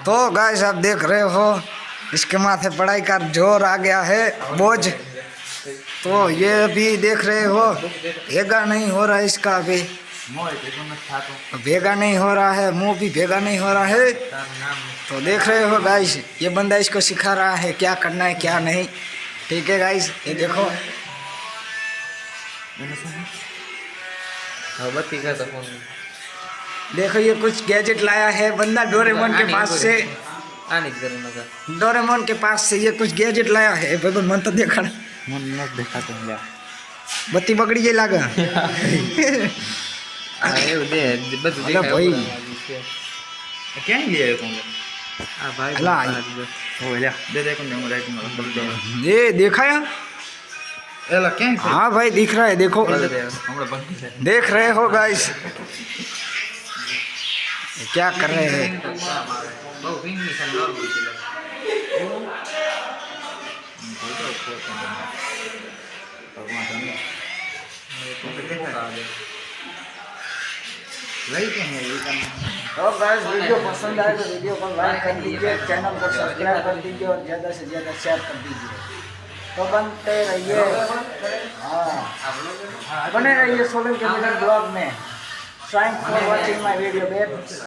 तो गाइस आप देख रहे हो इसके माथे पढ़ाई का जोर आ गया है, बोझ। तो ये अभी देख रहे हो भेगा नहीं हो रहा है इसका, अभी भेगा नहीं हो रहा है, मुंह भी भेगा नहीं हो रहा है। तो देख रहे हो गाइस ये बंदा इसको सिखा रहा है क्या करना है क्या नहीं। ठीक है गाइस, ये देखो देखो ये कुछ गैजेट लाया है बंदा डोरेमोन के पास से। डोरेमोन के पास से ये कुछ गैजेट लाया है। भाई मन तो देखा तो बत्ती पकड़ी गई लागा। भाई ये देखा यार। हाँ भाई दिख रहा है, देखो देख रहे हो गाइस क्या कर रहे हैं। तो गाइस वीडियो पसंद आए तो वीडियो को लाइक कर दीजिए, चैनल को सब्सक्राइब कर दीजिए और ज़्यादा से ज़्यादा शेयर कर दीजिए। तो बनते रहिए, हाँ बने रहिए सोलन के मिलन ब्लॉग में। Thanks for watching my video.